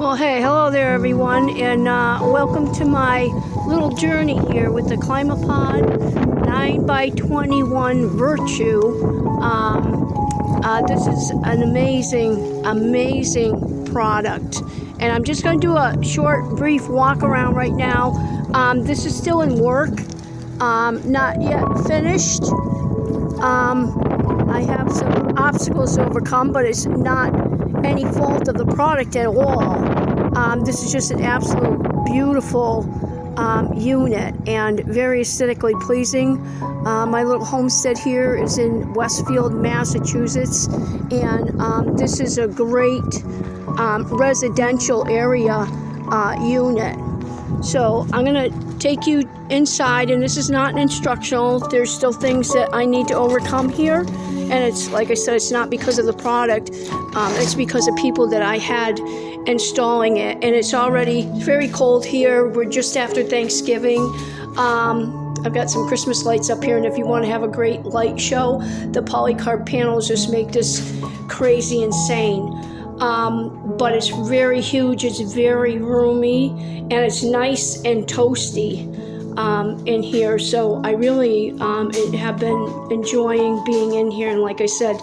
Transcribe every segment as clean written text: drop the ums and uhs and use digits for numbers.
Well, hey, hello there, everyone, and welcome to my little journey here with the ClimaPod 9x21 Virtue. This is an amazing product, and I'm just going to do a short, brief walk around right now. This is still in work, not yet finished. I have some obstacles to overcome, but it's not any fault of the product at all. This is just an absolute beautiful unit and very aesthetically pleasing. My little homestead here is in Westfield, Massachusetts, and this is a great residential area unit. So I'm going to take you inside, and this is not an instructional. There's still things that I need to overcome here, and it's like I said, it's not because of the product. It's because of people that I had installing it, and it's already very cold here. We're just after Thanksgiving. I've got some Christmas lights up here, and if you want to have a great light show, the polycarb panels just make this crazy insane. But it's very huge, it's very roomy, and it's nice and toasty in here. So I really have been enjoying being in here, and like I said,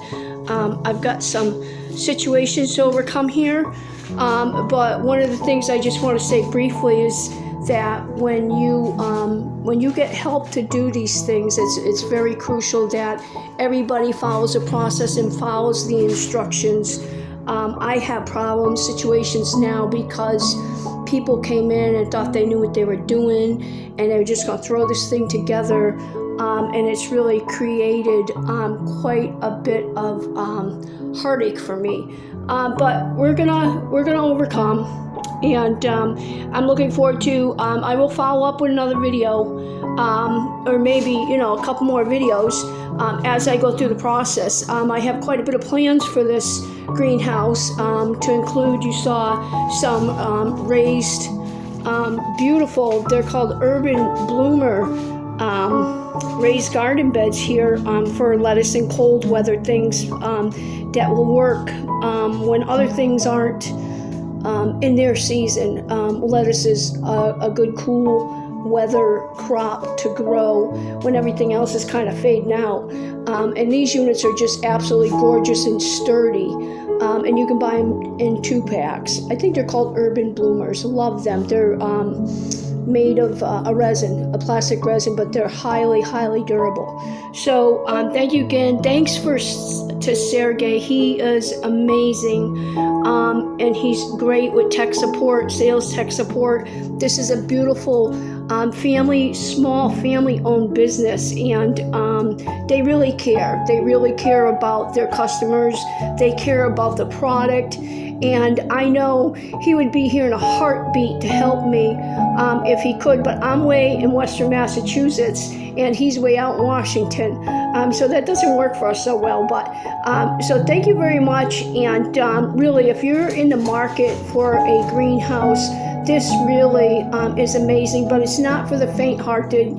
I've got some situations to overcome here. But one of the things I just want to say briefly is that when you get help to do these things, it's very crucial that everybody follows the process and follows the instructions. I have situations now because people came in and thought they knew what they were doing, and they were just going to throw this thing together, and it's really created quite a bit of heartache for me. But we're gonna overcome, and I'm looking forward to. I will follow up with another video, or maybe a couple more videos as I go through the process. I have quite a bit of plans for this greenhouse to include. You saw some raised, beautiful. They're called urban bloomer raised garden beds here for lettuce and cold weather things that will work when other things aren't in their season. Lettuce is a good cool weather crop to grow when everything else is kind of fading out. And these units are just absolutely gorgeous and sturdy. And you can buy them in 2-packs. I think they're called urban bloomers. Love them. They're made of a plastic resin, but they're highly durable. So thank you again. Thanks to Sergey. He is amazing, and he's great with tech support, sales tech support. This is a beautiful small family-owned business, and they really care. They really care about their customers. They care about the product. And I know he would be here in a heartbeat to help me if he could, but I'm way in Western Massachusetts, and he's way out in Washington. So that doesn't work for us so well. But so thank you very much. And really, if you're in the market for a greenhouse, this really is amazing, but it's not for the faint-hearted.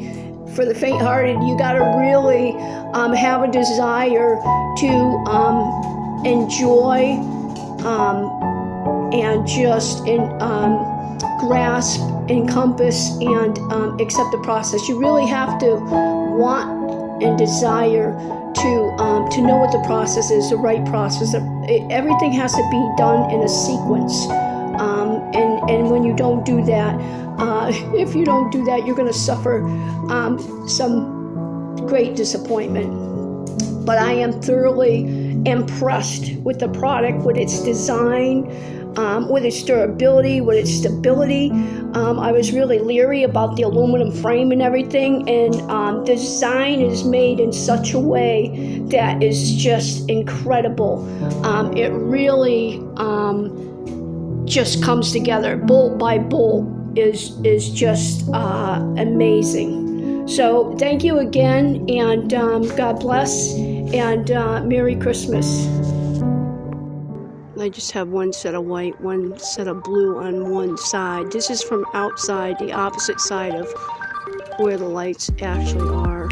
For the faint-hearted, you got to really have a desire to enjoy and just grasp, encompass, and accept the process. You really have to want and desire to know what the process is, the right process. Everything has to be done in a sequence. And when you don't do that, if you don't do that, you're going to suffer some great disappointment. But I am thoroughly impressed with the product, with its design, with its durability, with its stability. I was really leery about the aluminum frame and everything, and the design is made in such a way that is just incredible. It really just comes together bolt by bolt is just amazing. So thank you again, and God bless, and Merry Christmas. I just have one set of white, one set of blue on one side. This is from outside, the opposite side of where the lights actually are.